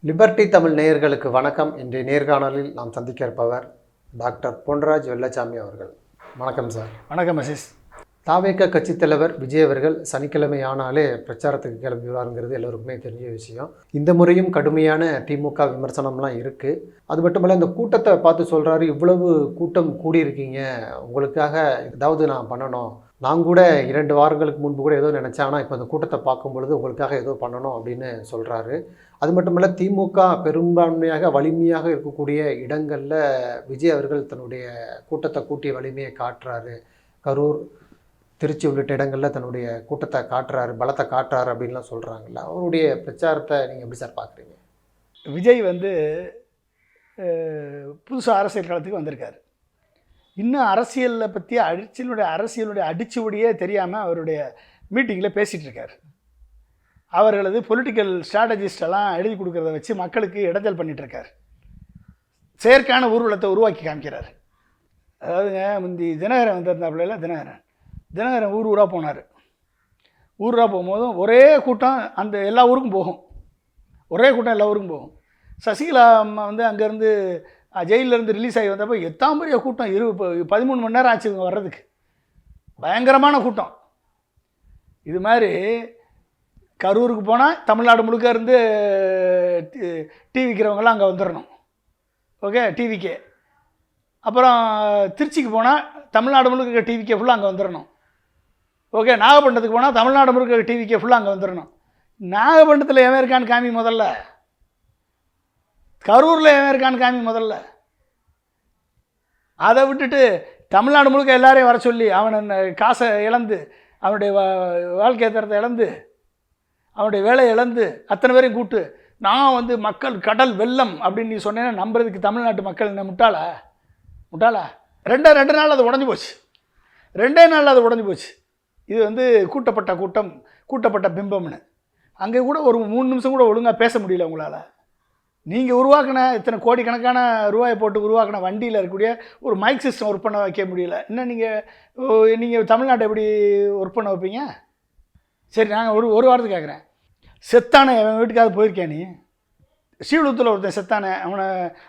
Liberty Tamil நேயர்களுக்கு வணக்கம். இன்றைய நேர்காணலில் நாம் சந்திக்க இருப்பவர் டாக்டர் பொன்ராஜ் வெள்ளச்சாமி அவர்கள். வணக்கம் சார். வணக்கம் அசிஸ். தாவேக கட்சித் தலைவர் விஜய் அவர்கள் சனிக்கிழமை ஆனாலே பிரச்சாரத்துக்கு கிளம்பிவாருங்கிறது எல்லோருக்குமே தெரிஞ்ச விஷயம். இந்த முறையும் கடுமையான திமுக விமர்சனம்லாம் இருக்குது. அது மட்டுமல்ல, இந்த கூட்டத்தை பார்த்து சொல்கிறாரு, இவ்வளவு கூட்டம் கூடியிருக்கீங்க, உங்களுக்காக ஏதாவது நான் பண்ணணும், நான் கூட 2 வாரங்களுக்கு முன்பு கூட ஏதோ நினச்சேன், ஆனால் இப்போ அந்த கூட்டத்தை பார்க்கும் பொழுது உங்களுக்காக ஏதோ பண்ணணும் அப்படின்னு சொல்கிறாரு. அது மட்டுமல்ல, திமுக பெரும்பான்மையாக வலிமையாக இருக்கக்கூடிய இடங்களில் விஜய் அவர்கள் தன்னுடைய கூட்டத்தை கூட்டிய வலிமையை காட்டுறாரு. கரூர், திருச்சி உள்ளிட்ட இடங்களில் தன்னுடைய கூட்டத்தை காட்டுறாரு, பலத்தை காட்டுறாரு அப்படின்லாம் சொல்கிறாங்கல்ல. அவருடைய பிரச்சாரத்தை நீங்கள் எப்படி சார் பார்க்குறீங்க? விஜய் புதுசாக அரசியல் களத்துக்கு வந்திருக்காரு. இன்னும் அரசியலை பற்றி அரசியலுடைய அடிச்சுவடியே தெரியாமல் அவருடைய மீட்டிங்கில் பேசிகிட்டு இருக்கார். அவர்களது பொலிட்டிக்கல் ஸ்ட்ராட்டஜிஸ்டெல்லாம் எழுதி கொடுக்குறத வச்சு மக்களுக்கு இடைஞ்சல் பண்ணிகிட்ருக்கார். செயற்கான ஊர்வலத்தை உருவாக்கி காமிக்கிறார். அதாவதுங்க, முந்தி தினகரன் வந்திருந்தாப்புல, தினகரன் ஊராக போனார். ஊராக போகும்போதும் ஒரே கூட்டம் அந்த எல்லா ஊருக்கும் போகும். சசிகலா அம்மா அங்கேருந்து ஜெயிலிருந்து ரிலீஸ் ஆகி வந்தப்போ எத்தாம் பெரிய கூட்டம், 13 மணி நேரம் ஆச்சு இவங்க வர்றதுக்கு. பயங்கரமான கூட்டம். இது மாதிரி கரூருக்கு போனால் தமிழ்நாடு முழுக்க இருந்து டீ விற்கிறவங்களாம் அங்கே வந்துடணும். ஓகே, டிவிக்கே. அப்புறம் திருச்சிக்கு போனால் தமிழ்நாடு முழுக்க டிவிக்கே ஃபுல்லாக அங்கே வந்துடணும். ஓகே, நாகப்பட்டினத்துக்கு போனால் தமிழ்நாடு முழுக்க டிவிக்கே ஃபுல்லாக அங்கே வந்துடணும். நாகப்பட்டினத்தில் எவன் இருக்கான்னு காமி முதல்ல, கரூரில் எவன் இருக்கான்னு காமி முதல்ல. அதை விட்டுட்டு தமிழ்நாடு முழுக்க எல்லாரையும் வர சொல்லி அவனை காசை இழந்து, அவனுடைய வாழ்க்கை தரத்தை இழந்து, அவனுடைய வேலையை இழந்து, அத்தனை பேரையும் கூப்பிட்டு நான் மக்கள் கடல் வெள்ளம் அப்படின்னு நீ சொன்னேன்னா நம்புறதுக்கு தமிழ்நாட்டு மக்கள் என்ன முட்டாளா? ரெண்டு நாள் அது உடஞ்சி போச்சு. 2 நாள் அது உடஞ்சி போச்சு. இது கூட்டப்பட்ட கூட்டம், கூட்டப்பட்ட பிம்பம்னு. அங்கே கூட ஒரு 3 நிமிஷம் கூட ஒழுங்காக பேச முடியல உங்களால். நீங்கள் உருவாக்கின இத்தனை கோடிக்கணக்கான ரூபாயை போட்டு உருவாக்கின வண்டியில் இருக்கக்கூடிய ஒரு மைக் சிஸ்டம் ஒர்க் பண்ண வைக்க முடியல. இன்னும் நீங்கள் தமிழ்நாட்டை எப்படி ஒர்க் பண்ண வைப்பீங்க? சரி, நாங்கள் ஒரு வாரத்துக்கு கேட்குறேன். செத்தானே அவன் வீட்டுக்காவது போயிருக்கியா நீ? ஸ்ரீவிழுத்தில் ஒருத்தன் செத்தானே,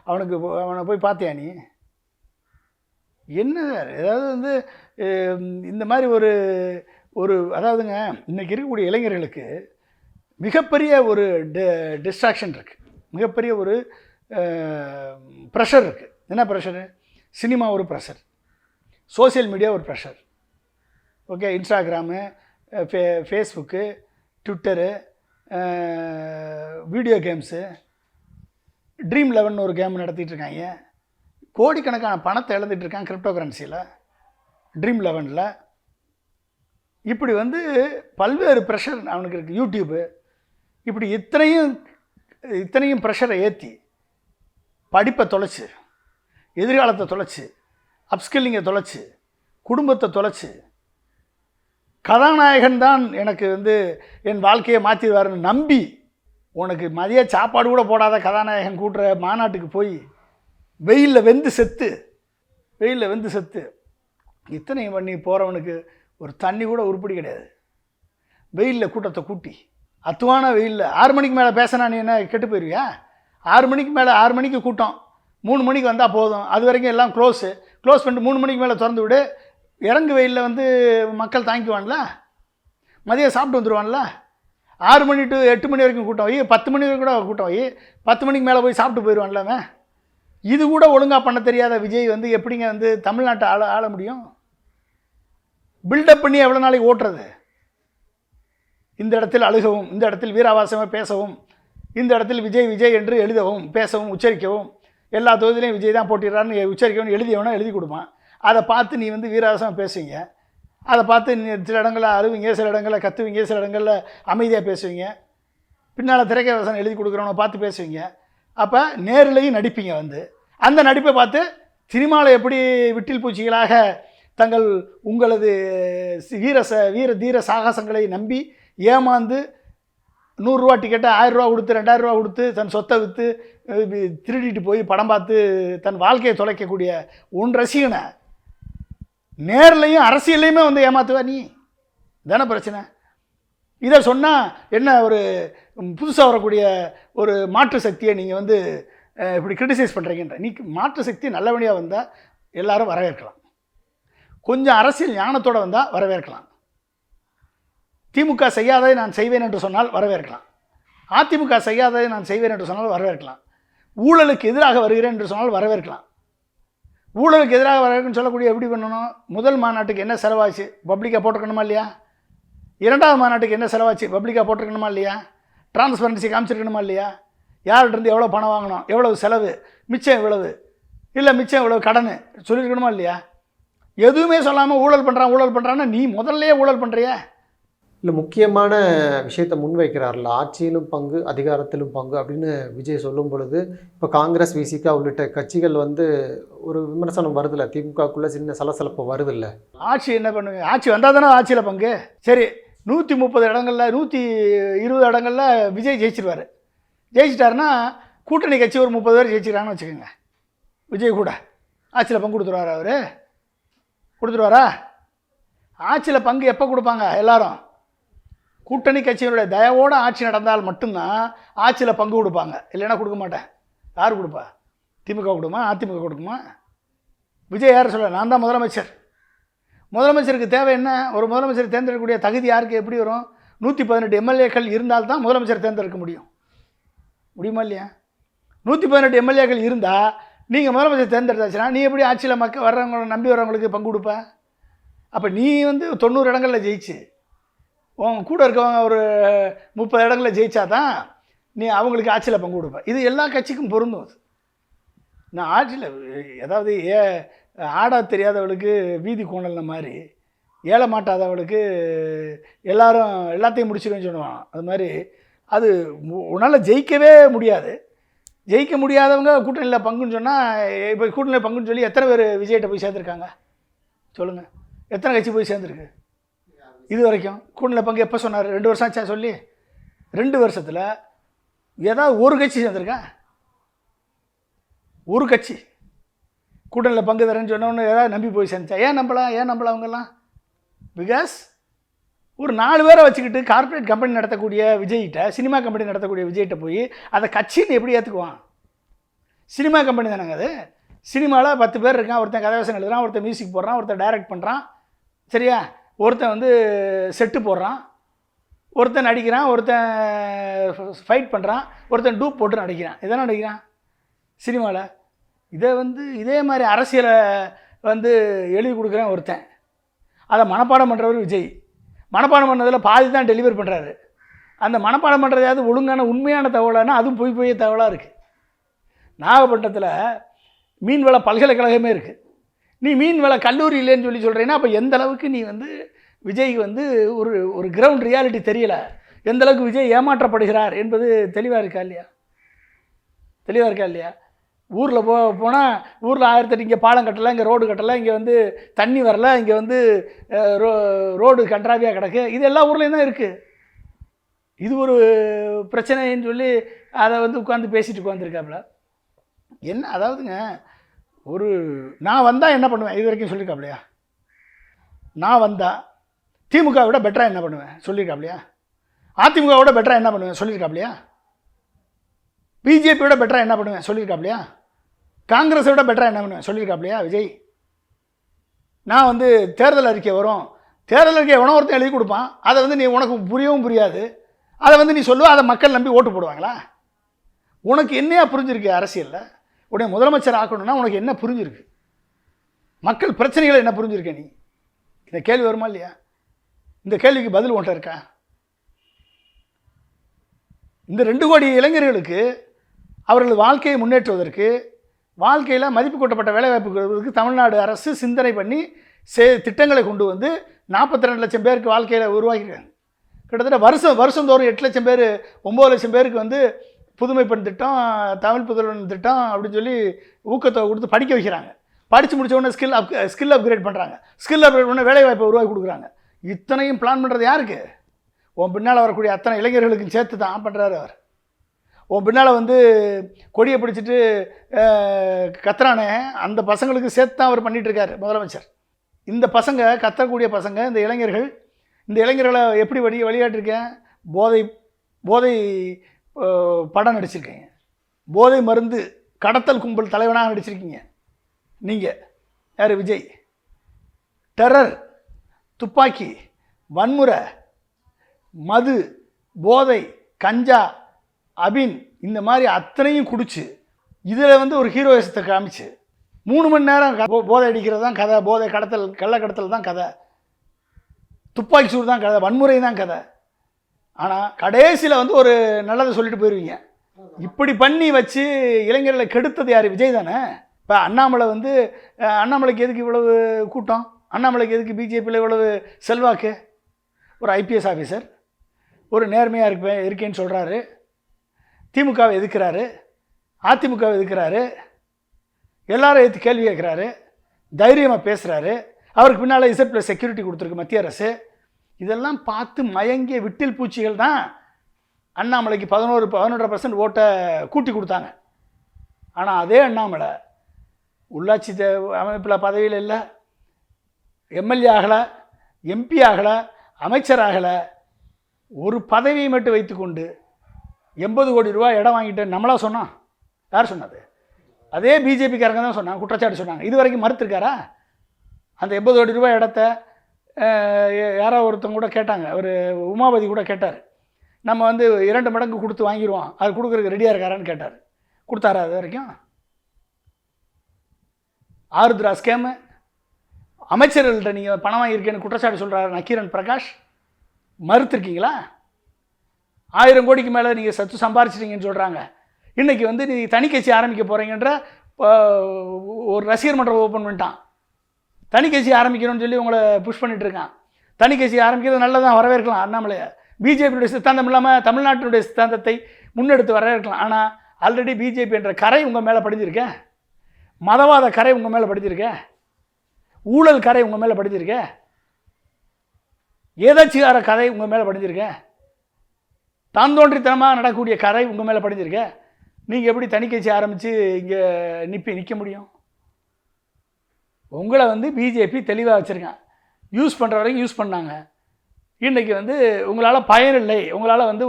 அவனை போய் பார்த்தியா நீ? என்ன சார், ஏதாவது இந்த மாதிரி ஒரு அதாவதுங்க, இன்றைக்கி இருக்கக்கூடிய இளைஞர்களுக்கு மிகப்பெரிய ஒரு டிஸ்ட்ராக்ஷன் இருக்குது, மிகப்பெரிய ஒரு ப்ரெஷர் இருக்குது. என்ன ப்ரெஷரு? சினிமா ஒரு ப்ரெஷர், சோசியல் மீடியா ஒரு pressure. Okay, Instagram, Facebook, Twitter, video games, dream 11 ஒரு கேம் நடத்திட்டு இருக்காங்க. கோடிக்கணக்கான பணத்தை இழந்துட்டு இருக்காங்க கிரிப்டோ கரன்சியில், ட்ரீம் 11ல். இப்படி பல்வேறு ப்ரெஷர் அவனுக்கு இருக்குது. யூடியூப்பு, இப்படி இத்தனையும் ப்ரெஷரை ஏற்றி படிப்பை தொலைச்சி, எதிர்காலத்தை தொலைச்சி, அப்ஸ்கில்லிங்கை தொலைச்சி, குடும்பத்தை தொலைச்சி, கதாநாயகன் தான் எனக்கு என் வாழ்க்கையை மாற்றிடுவாருன்னு நம்பி, உனக்கு மதிய சாப்பாடு கூட போடாத கதாநாயகன் கூட்டுற மாநாட்டுக்கு போய் வெயிலில் வெந்து செத்து இத்தனையும் பண்ணி போகிறவனுக்கு ஒரு தண்ணி கூட உருப்படி கிடையாது. வெயிலில் கூட்டத்தை கூட்டி, அத்துவான வெயிலில் 6 மணிக்கு மேலே பேசினா நீ என்ன கெட்டு போயிடுவியா? 6 மணிக்கு கூட்டம், 3 மணிக்கு வந்தால் போதும். அது வரைக்கும் எல்லாம் க்ளோஸ் பண்ணிட்டு 3 மணிக்கு மேலே திறந்து விடு. இறங்கு வெயிலில் மக்கள் தாங்கிக்குவான்ல, மதியம் சாப்பிட்டு வந்துடுவான்ல. 6 மணி டு 8 மணி வரைக்கும் கூட்டம் வை, 10 மணி வரைக்கும் கூட கூட்டம் வை, 10 மணிக்கு மேலே போய் சாப்பிட்டு போயிடுவான்ல அவன். இது கூட ஒழுங்காக பண்ண தெரியாத விஜய் எப்படிங்க தமிழ்நாட்டை ஆள முடியும்? பில்டப் பண்ணி எவ்வளோ நாளைக்கு ஓட்டுறது? இந்த இடத்தில் அழுகவும், இந்த இடத்தில் வீராவாசமாக பேசவும், இந்த இடத்தில் விஜய் என்று எழுதவும், பேசவும், உச்சரிக்கவும், எல்லா தொகுதியிலையும் விஜய் தான் போட்டிடுறாருன்னு உச்சரிக்கவும் எழுதியவனா எழுதி கொடுப்பான். அதை பார்த்து நீ வீராவாசமாக பேசுவீங்க. அதை பார்த்து சில இடங்களில் அழுவீங்க, சில இடங்களில் கத்துவீங்க, சில இடங்களில் அமைதியாக பேசுவீங்க. பின்னால் திரைக்கவசம் எழுதி கொடுக்குறவனை பார்த்து பேசுவீங்க. அப்போ நேரிலையும் நடிப்பீங்க. அந்த நடிப்பை பார்த்து சினிமாவில் எப்படி விட்டில் பூச்சிகளாக உங்களது வீர தீர சாகசங்களை நம்பி ஏமாந்து 100 ரூபா டிக்கெட்டை 1000 ரூபா கொடுத்து 2000 ரூபா கொடுத்து தன் சொத்தை விற்று திருடிட்டு போய் படம் பார்த்து தன் வாழ்க்கையை தொலைக்கக்கூடிய உன் ரசிகனை நேர்லையும் அரசியல்லையுமே ஏமாத்துவா நீ? தானே பிரச்சனை. இதை சொன்னால் என்ன ஒரு புதுசாக வரக்கூடிய ஒரு மாற்று சக்தியை நீங்கள் வந்து இப்படி கிரிட்டிசைஸ் பண்ணுறீங்கன்ற. நீ மாற்று சக்தி நல்லபடியாக வந்தால் எல்லாரும் வரவேற்கலாம். கொஞ்சம் அரசியல் ஞானத்தோடு வந்தால் வரவேற்கலாம். திமுக செய்யாததை நான் செய்வேன் என்று சொன்னால் வரவேற்கலாம். அதிமுக செய்யாததை நான் செய்வேன் என்று சொன்னால் வரவேற்கலாம். ஊழலுக்கு எதிராக வருகிறேன் என்று சொன்னால் வரவேற்கலாம். ஊழலுக்கு எதிராக வரவேற்கன்னு சொல்லக்கூடிய எப்படி பண்ணணும்? முதல் மாநாட்டுக்கு என்ன செலவாச்சு பப்ளிக்காக போட்டிருக்கணுமா இல்லையா? இரண்டாவது மாநாட்டுக்கு என்ன செலவாச்சு பப்ளிக்காக போட்டிருக்கணுமா இல்லையா? டிரான்ஸ்பரன்சி காமிச்சிருக்கணுமா இல்லையா? யார்கிட்டருந்து எவ்வளோ பணம் வாங்கணும், எவ்வளவு செலவு, மிச்சம் எவ்வளவு, இல்லை மிச்சம் எவ்வளவு கடன் சொல்லியிருக்கணுமா இல்லையா? எதுவுமே சொல்லாமல் ஊழல் பண்ணுறான்னா நீ முதல்லையே ஊழல் பண்ணுறிய. இல்லை, முக்கியமான விஷயத்தை முன்வைக்கிறார்ல, ஆட்சியிலும் பங்கு அதிகாரத்திலும் பங்கு அப்படின்னு விஜய் சொல்லும் பொழுது இப்போ காங்கிரஸ், விசிகா உள்ளிட்ட கட்சிகள் வந்து ஒரு விமர்சனம் வருதில்ல, திமுகக்குள்ளே சின்ன சலசலப்பு வருதில்ல. ஆட்சி என்ன பண்ணுங்க? ஆட்சி வந்தால் தானே ஆட்சியில் பங்கு. சரி, 130 இடங்களில் 120 இடங்களில் விஜய் ஜெயிச்சிருவார். ஜெயிச்சிட்டாருன்னா கூட்டணி கட்சி ஒரு 30 பேர் ஜெயிச்சிக்கிறான்னு வச்சுக்கோங்க. விஜய் கூட ஆட்சியில் பங்கு கொடுத்துருவாரா? அவர் கொடுத்துருவாரா? ஆட்சியில் பங்கு எப்போ கொடுப்பாங்க? எல்லாரும் கூட்டணி கட்சியினுடைய தயவோடு ஆட்சி நடந்தால் மட்டும்தான் ஆட்சியில் பங்கு கொடுப்பாங்க. இல்லைன்னா கொடுக்க மாட்டேன். யார் கொடுப்பா? திமுக கொடுக்குமா? அதிமுக கொடுக்குமா? விஜய் யார் சொல்ல? நான் தான் முதலமைச்சர். முதலமைச்சருக்கு தேவை என்ன? ஒரு முதலமைச்சர் தேர்ந்தெடுக்கக்கூடிய தகுதி யாருக்கு எப்படி வரும்? 118 எம்எல்ஏக்கள் இருந்தால்தான் முதலமைச்சர் தேர்ந்தெடுக்க முடியுமா இல்லையா? 118 எம்எல்ஏக்கள் இருந்தால் நீங்கள் முதலமைச்சர் தேர்ந்தெடுத்தாச்சுன்னா நீ எப்படி ஆட்சியில் மக்கள் வர்றவங்களை நம்பி வர்றவங்களுக்கு பங்கு கொடுப்ப? அப்போ நீ வந்து 90 இடங்களில் ஜெயிச்சு உன் கூட இருக்கவங்க ஒரு 30 இடங்களில் ஜெயிச்சா தான் நீ அவங்களுக்கு ஆட்சியில் பங்கு கொடுப்ப. இது எல்லா கட்சிக்கும் பொருந்தும். நான் ஆட்சியில் ஏதாவது ஆட தெரியாதவளுக்கு வீதி கோணல்ன மாதிரி, ஏழை மாட்டாதவளுக்கு எல்லாத்தையும் முடிச்சிடுவேன்னு சொல்லுவான். அது மாதிரி அது உன்னால் ஜெயிக்கவே முடியாது. ஜெயிக்க முடியாதவங்க கூட்டணியில் பங்குன்னு சொன்னால், இப்போ கூட்டணியில் பங்குன்னு சொல்லி எத்தனை பேர் விஜய்கிட்ட போய் சேர்ந்துருக்காங்க சொல்லுங்கள்? எத்தனை கட்சி போய் சேர்ந்துருக்கு இது வரைக்கும்? கூட்டணியில் பங்கு எப்போ சொன்னார்? 2 வருஷம் ஆச்சா சொல்லி? 2 வருஷத்தில் ஏதாவது ஒரு கட்சி சேர்ந்துருக்கா? ஒரு கட்சி கூட்டணியில் பங்கு தரேன்னு சொன்னோன்னு ஏதாவது நம்பி போய் சேர்ந்துச்சா? ஏன் நம்பலாம் அவங்கெல்லாம்? பிகாஸ் ஒரு 4 பேரை வச்சுக்கிட்டு கார்ப்பரேட் கம்பெனி நடத்தக்கூடிய விஜய்கிட்ட, சினிமா கம்பெனி நடத்தக்கூடிய விஜய்கிட்ட போய் அதை கட்சின்னு எப்படி ஏற்றுக்குவான்? சினிமா கம்பெனி தானேங்க அது. சினிமாவில் 10 பேர் இருக்கான். ஒருத்தன் கதைவசனம் எழுதுறான், ஒருத்தன் மியூசிக் போடுறான், ஒருத்தன் டைரக்ட் பண்ணுறான், சரியா? ஒருத்தன் வந்து செட்டு போடுறான், ஒருத்தன் நடிக்கிறான், ஒருத்தன் ஃபைட் பண்ணுறான், ஒருத்தன் டூப் போட்டு நடிக்கிறான். இதானே நடிக்கிறான் சினிமாவில். இதை வந்து இதே மாதிரி அரசியலை வந்து எழுதி கொடுக்குறேன் ஒருத்தன். அதை மனப்பாடம் பண்ணுறவர் விஜய். மனப்பாடம் பண்ணதில் பாதி தான் டெலிவரி பண்ணுறாரு. அந்த மனப்பாடம் பண்ணுறதாவது ஒழுங்கான உண்மையான தகவலானா அதுவும் பொய் தகவலாக இருக்குது. நாகப்பட்டினத்தில் மீன்வள பல்கலைக்கழகமே இருக்குது. நீ மீன்வள கல்லூரி இல்லைன்னு சொல்லி சொல்கிறீங்கன்னா அப்போ எந்த அளவுக்கு நீ வந்து விஜய்க்கு வந்து ஒரு கிரவுண்ட் ரியாலிட்டி தெரியலை, எந்த அளவுக்கு விஜய் ஏமாற்றப்படுகிறார் என்பது தெளிவாக இருக்கா இல்லையா? ஊரில் போனால் ஊரில் 1008 இங்கே பாலம் கட்டலை, இங்கே ரோடு கட்டலை, இங்கே வந்து தண்ணி வரல, இங்கே வந்து ரோடு கன்றாவியாக கிடக்கு. இது எல்லா ஊர்லேயும் தான் இருக்குது. இது ஒரு பிரச்சனைன்னு சொல்லி அதை வந்து உட்காந்து பேசிட்டு உட்காந்துருக்காப்புல. என்ன அதாவதுங்க, நான் வந்தால் என்ன பண்ணுவேன் இது வரைக்கும் சொல்லியிருக்காப்லையா? நான் வந்தால் திமுக விட பெட்டராக என்ன பண்ணுவேன் சொல்லியிருக்காப்லையா? அதிமுக விட பெட்டராக என்ன பண்ணுவேன் சொல்லியிருக்காப்லையா? பிஜேபியோட பெட்டராக என்ன பண்ணுவேன் சொல்லியிருக்காப்லையா? காங்கிரஸை விட பெட்டராக என்ன பண்ணுவேன் சொல்லியிருக்காப்லையா விஜய்? நான் வந்து தேர்தல் அறிக்கை வரும், தேர்தல் அறிக்கை எவனோ ஒருத்தன் எழுதி கொடுப்பான், அதை வந்து நீ உனக்கு புரியவும் புரியாது, அதை வந்து நீ சொல்லுவ, அதை மக்கள் நம்பி ஓட்டு போடுவாங்களா? உனக்கு என்னையா புரிஞ்சிருக்கு அரசியலில்? உடைய முதலமைச்சர் ஆக்கணும்னா உனக்கு என்ன புரிஞ்சிருக்கு? மக்கள் பிரச்சனைகளை என்ன புரிஞ்சிருக்க நீ? இந்த கேள்வி வருமா இல்லையா? இந்த கேள்விக்கு பதில் உன்கிட்ட இருக்கா? இந்த 2 கோடி இளைஞர்களுக்கு அவர்கள் வாழ்க்கையை முன்னேற்றுவதற்கு, வாழ்க்கையில் மதிப்பு கூட்டப்பட்ட வேலைவாய்ப்பு கொடுப்பதற்கு தமிழ்நாடு அரசு சிந்தனை பண்ணி திட்டங்களை கொண்டு வந்து 42 லட்சம் பேருக்கு வாழ்க்கையில் உருவாக்கியிருக்காங்க. கிட்டத்தட்ட வருஷந்தோறும் 8 லட்சம் பேர் 9 லட்சம் பேருக்கு வந்து புதுமை பெண் திட்டம், தமிழ் புதல்வன் திட்டம் அப்படின்னு சொல்லி ஊக்கத்தொகை கொடுத்து படிக்க வைக்கிறாங்க. படித்து முடிச்ச உடனே ஸ்கில் அப்கிரேட் பண்ணுறாங்க. ஸ்கில் அப்கிரேட் பண்ண வேலைவாய்ப்பை உருவாக்கி கொடுக்குறாங்க. இத்தனையும் பிளான் பண்ணுறது யாருக்கு? உன் பின்னால் வரக்கூடிய அத்தனை இளைஞர்களுக்கும் சேர்த்து தான் பண்ணுறாரு அவர். உன் பின்னால் வந்து கொடியை பிடிச்சிட்டு கத்துறானே அந்த பசங்களுக்கு சேர்த்து தான் அவர் பண்ணிகிட்ருக்காரு முதலமைச்சர். இந்த பசங்க கத்தக்கூடிய பசங்க, இந்த இளைஞர்கள் இந்த இளைஞர்களை எப்படி வழிகாட்டிருக்கேன்? போதை போதை படம் நடிச்சிருக்கீங்க, போதை மருந்து கடத்தல் கும்பல் தலைவனாக நடிச்சிருக்கீங்க நீங்கள். யார்? விஜய். டெரர், துப்பாக்கி, வன்முறை, மது, போதை, கஞ்சா, அபின், இந்த மாதிரி அத்தனையும் குடிச்சு இதில் வந்து ஒரு ஹீரோயிசத்தை காமிச்சு 3 மணி நேரம் போதை அடிக்கிறது தான் கதை, போதை கடத்தல் கள்ளக்கடத்தல் தான் கதை, துப்பாக்கி சூடு தான் கதை, வன்முறை தான் கதை. ஆனால் கடைசியில் வந்து ஒரு நல்லதை சொல்லிட்டு போயிடுவீங்க. இப்படி பண்ணி வச்சு இளைஞர்களை கெடுத்தது யார்? விஜய் தானே. இப்போ அண்ணாமலை வந்து அண்ணாமலைக்கு எதுக்கு இவ்வளவு கூட்டம்? அண்ணாமலைக்கு எதுக்கு பிஜேபியில் இவ்வளவு செல்வாக்கு? ஒரு ஐபிஎஸ் ஆஃபீஸர் ஒரு நேர்மையாக இருக்கேன்னு சொல்கிறாரு, திமுகவை எதிர்க்கிறாரு, அதிமுகவை எதிர்க்கிறாரு, எல்லாரும் எடுத்து கேள்வி கேட்குறாரு, தைரியமாக பேசுகிறாரு. அவருக்கு பின்னால் இசட் செக்யூரிட்டி கொடுத்துருக்கு மத்திய அரசு. இதெல்லாம் பார்த்து மயங்கிய விட்டில் பூச்சிகள் தான் அண்ணாமலைக்கு 11% ஓட்டை கூட்டி கொடுத்தாங்க. ஆனால் அதே அண்ணாமலை உள்ளாட்சி அமைப்பில் பதவியில் இல்லை, எம்எல்ஏ ஆகலை, எம்பி ஆகலை, அமைச்சர் ஆகலை, ஒரு பதவியை மட்டும் வைத்துக்கொண்டு 80 கோடி ரூபா இடம் வாங்கிட்டு நம்மளா சொன்னோம்? யார் சொன்னது? அதே பிஜேபிக்காரங்க தான் சொன்னாங்க, குற்றச்சாட்டு சொன்னாங்க. இது வரைக்கும் மறுத்திருக்காரா? அந்த 80 கோடி ரூபாய் இடத்த யாரோ ஒருத்தவங்க கூட கேட்டாங்க, ஒரு உமாபதி கூட கேட்டார், நம்ம வந்து 2 மடங்கு கொடுத்து வாங்கிடுவோம், அது கொடுக்குறதுக்கு ரெடியாக இருக்காரான்னு கேட்டார். கொடுத்தாரா? அது வரைக்கும் ஆருத்ரா ஸ்கேமு, அமைச்சர்கள்ட்ட நீங்கள் பணம் வாங்கியிருக்கேன்னு குற்றச்சாட்டு சொல்கிறார் நக்கீரன் பிரகாஷ், மறுத்திருக்கீங்களா? 1000 கோடிக்கு மேலே நீங்கள் சத்து சம்பாரிச்சிட்டீங்கன்னு சொல்கிறாங்க. இன்றைக்கி வந்து நீ தனி கட்சி ஆரம்பிக்க போகிறீங்கன்ற ஒரு ரசிகர் மன்றம் ஓப்பன் பண்ணிட்டான். தனி கட்சி ஆரம்பிக்கணும்னு சொல்லி உங்களை புஷ் பண்ணிட்டு இருக்கான். தனி கட்சி ஆரம்பிக்கிறது நல்லதான், வரவேற்கலாம். அண்ணாமலையை பிஜேபியுடைய சித்தாந்தம் இல்லாமல் தமிழ்நாட்டினுடைய சித்தாந்தத்தை முன்னெடுத்து வரவேற்கலாம். ஆனால் ஆல்ரெடி பிஜேபி என்ற கரை உங்கள் மேலே படிஞ்சிருக்க, மதவாத கரை உங்கள் மேலே படிஞ்சிருக்க, ஊழல் கரை உங்கள் மேலே படிஞ்சிருக்க, ஏதாச்சிகார கதை உங்கள் மேலே படிஞ்சிருக்க, தான் தோன்றித்தனமாக நடக்கக்கூடிய கரை உங்கள் மேலே படிஞ்சிருக்க. நீங்கள் எப்படி தனி கட்சி ஆரம்பித்து இங்கே நிற்க முடியும்? உங்களை வந்து பிஜேபி தெளிவாக வச்சுருக்கான். யூஸ் பண்ணுற வரைக்கும் யூஸ் பண்ணாங்க. இன்றைக்கி வந்து உங்களால் பயனில்லை, உங்களால் வந்து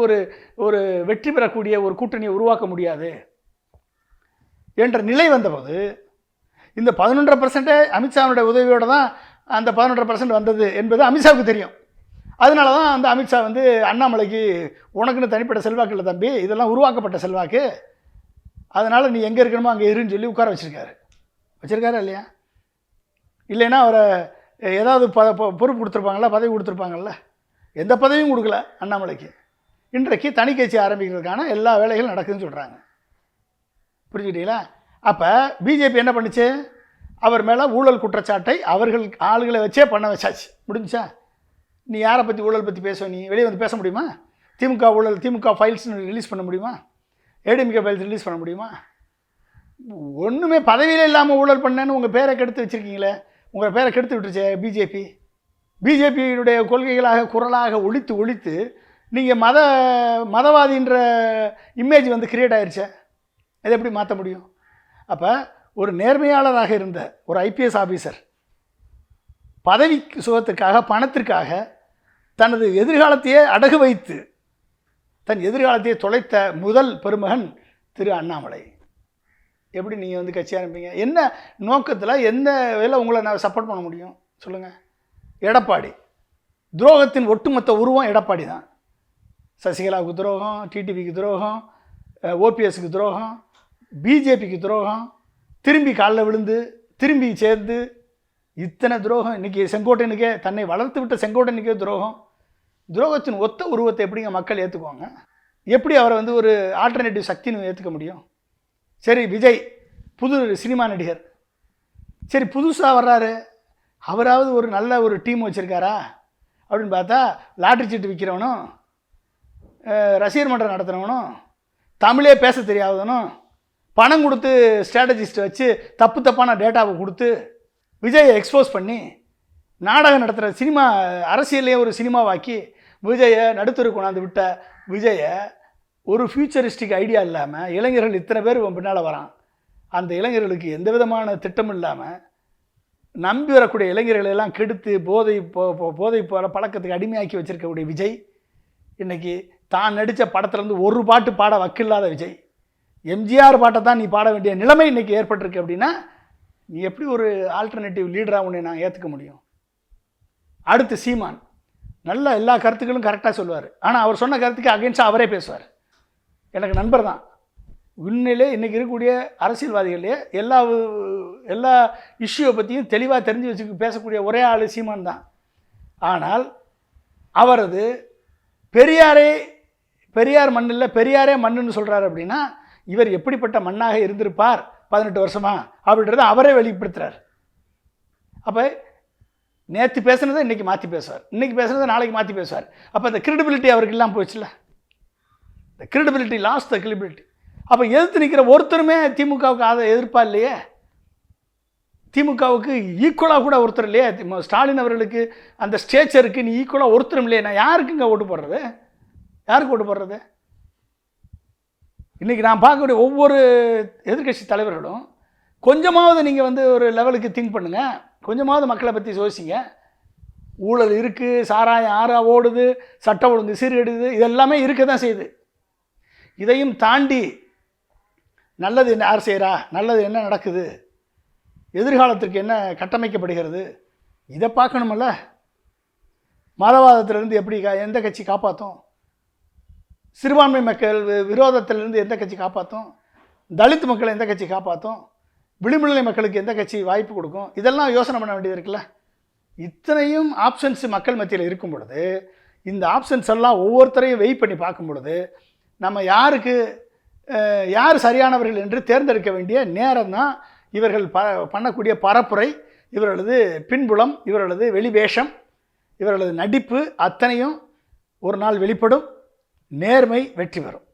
ஒரு வெற்றி பெறக்கூடிய ஒரு கூட்டணியை உருவாக்க முடியாது என்ற நிலை வந்தபோது இந்த 11% அமித்ஷாவுடைய உதவியோடு தான் அந்த 11% வந்தது என்பது அமித்ஷாவுக்கு தெரியும். அதனால தான் அந்த அமித்ஷா வந்து அண்ணாமலைக்கு உனக்குன்னு தனிப்பட்ட செல்வாக்கு இல்லை தம்பி, இதெல்லாம் உருவாக்கப்பட்ட செல்வாக்கு, அதனால் நீ எங்கே இருக்கணுமோ அங்கே இருன்னு சொல்லி உட்கார வச்சுருக்காரு இல்லையா? இல்லைன்னா அவரை ஏதாவது பொறுப்பு கொடுத்துருப்பாங்களா, பதவி கொடுத்துருப்பாங்கல்ல? எந்த பதவியும் கொடுக்கல அண்ணாமலைக்கு. இன்றைக்கு தனி கட்சி ஆரம்பிக்கிறதுக்கான எல்லா வேலைகளும் நடக்குதுன்னு சொல்கிறாங்க. புரிஞ்சுக்கிட்டீங்களா? அப்போ பிஜேபி என்ன பண்ணுச்சு? அவர் மேலே ஊழல் குற்றச்சாட்டை அவர்கள் ஆளுகளை வச்சே பண்ண வச்சாச்சு. முடிஞ்சா? நீ யாரை பற்றி ஊழல் பற்றி பேச, நீ வெளியே வந்து பேச முடியுமா? திமுக ஊழல், திமுக ஃபைல்ஸ்னு ரிலீஸ் பண்ண முடியுமா? ஏடிஎம்கே ஃபைல்ஸ் ரிலீஸ் பண்ண முடியுமா? ஒன்றுமே பதவியில் இல்லாமல் ஊழல் பண்ணேன்னு உங்கள் பேரை கெடுத்து வச்சுருக்கீங்களே, உங்கள் பேரை கெடுத்து விட்டுருச்சே பிஜேபி. பிஜேபியுடைய கொள்கைகளாக குரலாக ஒழித்து நீங்கள் மதவாதின்ற இமேஜ் வந்து கிரியேட் ஆயிடுச்சே, அதை எப்படி மாற்ற முடியும்? அப்போ ஒரு நேர்மையாளராக இருந்த ஒரு ஐபிஎஸ் ஆஃபீஸர் பதவி சுகத்துக்காக, பணத்திற்காக தனது எதிர்காலத்தையே அடகு வைத்து தன் எதிர்காலத்தையே தொலைத்த முதல் பெருமகன் திரு அண்ணாமலை. எப்படி நீங்கள் வந்து கட்சி ஆரம்பிப்பீங்க? என்ன நோக்கத்தில், எந்த வேலை உங்களை நான் சப்போர்ட் பண்ண முடியும் சொல்லுங்கள்? எடப்பாடி துரோகத்தின் ஒட்டுமொத்த உருவம் எடப்பாடி தான். சசிகலாவுக்கு துரோகம், டிடிவிக்கு துரோகம், ஓபிஎஸ்க்கு துரோகம், பிஜேபிக்கு துரோகம், திரும்பி காலில் விழுந்து திரும்பி சேர்ந்து இத்தனை துரோகம். இன்றைக்கி செங்கோட்டையனுக்கே, தன்னை வளர்த்து விட்ட செங்கோட்டையனுக்கே துரோகம். துரோகத்தின் ஒத்த உருவத்தை எப்படிங்க மக்கள் ஏற்றுக்குவாங்க? எப்படி அவரை வந்து ஒரு ஆல்டர்னேட்டிவ் சக்தின்னு ஏற்றுக்க முடியும்? சரி, விஜய் புது சினிமா நடிகர், சரி புதுசாக வர்றாரு, அவராவது ஒரு நல்ல ஒரு டீம் வச்சுருக்காரா அப்படின்னு பார்த்தா, லாட்ரி சீட்டு விற்கிறவனும், ரசிகர் மன்றம் நடத்துகிறவனும், தமிழே பேச தெரியாதவனும், பணம் கொடுத்து ஸ்ட்ராட்டஜிஸ்ட்டை வச்சு தப்பான டேட்டாவை கொடுத்து விஜயை எக்ஸ்போஸ் பண்ணி நாடகம் நடத்துகிற சினிமா அரசியல்லையே ஒரு சினிமாவாக்கி விஜயை நடுத்தரு கொண்டாந்து விட்ட விஜயை ஒரு ஃபியூச்சரிஸ்டிக் ஐடியா இல்லாமல் இளைஞர்கள் இத்தனை பேர் பின்னால் வரான். அந்த இளைஞர்களுக்கு எந்த விதமான திட்டமும் இல்லாமல் நம்பி வரக்கூடிய இளைஞர்களை எல்லாம் கெடுத்து போதை பழக்கத்துக்கு அடிமையாக்கி வச்சிருக்கக்கூடிய விஜய் இன்னைக்கு தான் நடித்த படத்துலேருந்து ஒரு பாட்டு பாட வக்கில்லாத விஜய், எம்ஜிஆர் பாட்டை தான் நீ பாட வேண்டிய நிலைமை இன்னைக்கு ஏற்பட்டிருக்கு அப்படின்னா நீ எப்படி ஒரு ஆல்டர்னேட்டிவ் லீடராக உன்னை நான் ஏற்றுக்க முடியும்? அடுத்து சீமான் நல்ல எல்லா கருத்துக்களும் கரெக்டாக சொல்லுவார். ஆனால் அவர் சொன்ன கருத்துக்கு அகைன்ஸ்டாக அவரே பேசுவார். எனக்கு நண்பர் தான். உண்மையிலே இன்றைக்கி இருக்கக்கூடிய அரசியல்வாதிகளே எல்லா இஷ்யூவை பற்றியும் தெளிவாக தெரிஞ்சு வச்சு பேசக்கூடிய ஒரே ஆள் சீமான் தான். ஆனால் அவரது பெரியார் மண்ணில் பெரியாரே மண்ணுன்னு சொல்கிறாரு அப்படின்னா இவர் எப்படிப்பட்ட மண்ணாக இருந்திருப்பார் 18 வருஷமா அப்படின்றத அவரே வெளிப்படுத்துகிறார். அப்போ நேற்று பேசுனதை இன்றைக்கி மாற்றி பேசுவார், இன்றைக்கி பேசுனதை நாளைக்கு மாற்றி பேசுவார். அப்போ இந்த கிரெடிபிலிட்டி அவருக்கு இல்லாமல் போயிடுச்சுல. இந்த கிரெடிபிலிட்டி லாஸ்ட் த கிரெடிபிலிட்டி. அப்போ எதிர்த்து நிற்கிற ஒருத்தருமே திமுகவுக்கு அதை எதிர்ப்பா இல்லையே, திமுகவுக்கு ஈக்குவலாக கூட ஒருத்தர் இல்லையே, ஸ்டாலின் அவர்களுக்கு அந்த ஸ்டேச்சருக்கு நீ ஈக்குவலாக ஒருத்தரும் இல்லையே. நான் யாருக்குங்க ஓட்டு போடுறது? யாருக்கு ஓட்டு போடுறது? இன்றைக்கி நான் பார்க்கக்கூடிய ஒவ்வொரு எதிர்க்கட்சி தலைவர்களும் கொஞ்சமாவது நீங்கள் ஒரு லெவலுக்கு திங்க் பண்ணுங்கள், கொஞ்சமாவது மக்களை பற்றி யோசிங்க. ஊழல் இருக்குது, சாராயம் ஆறா ஓடுது, சட்ட ஒழுங்கு சீர்கெடுது, இதெல்லாமே இருக்க தான் செய்யுது. இதையும் தாண்டி நல்லது என்ன யார் செய்கிறா, நல்லது என்ன நடக்குது, எதிர்காலத்திற்கு என்ன கட்டமைக்கப்படுகிறது, இதை பார்க்கணுமல்ல. மதவாதத்திலிருந்து எப்படி எந்த கட்சி காப்பாற்றும், சிறுபான்மை மக்கள் விரோதத்திலிருந்து எந்த கட்சி காப்பாற்றும், தலித் மக்களை எந்த கட்சி காப்பாற்றும், விளிம்புநிலை மக்களுக்கு எந்த கட்சி வாய்ப்பு கொடுக்கும், இதெல்லாம் யோசனை பண்ண வேண்டியது இருக்குல்ல. இத்தனையும் ஆப்ஷன்ஸ் மக்கள் மத்தியில் இருக்கும் பொழுது இந்த ஆப்ஷன்ஸ் எல்லாம் ஒவ்வொருத்தரையும் வெயிட் பண்ணி பார்க்கும் பொழுது நம்ம யார் சரியானவர்கள் என்று தேர்ந்தெடுக்க வேண்டிய நேரம் தான். இவர்கள் பண்ணக்கூடிய பரப்புரை, இவர்களது பின்புலம், இவர்களது வெளிவேஷம், இவர்களது நடிப்பு அத்தனையும் ஒரு நாள் வெளிப்படும். நேர்மை வெற்றி பெறும்.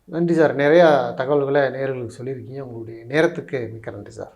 நன்றி சார். நிறையா தகவல்களை நேயர்களுக்கு சொல்லியிருக்கீங்க. உங்களுடைய நேரத்துக்கு மிக்க நன்றி சார்.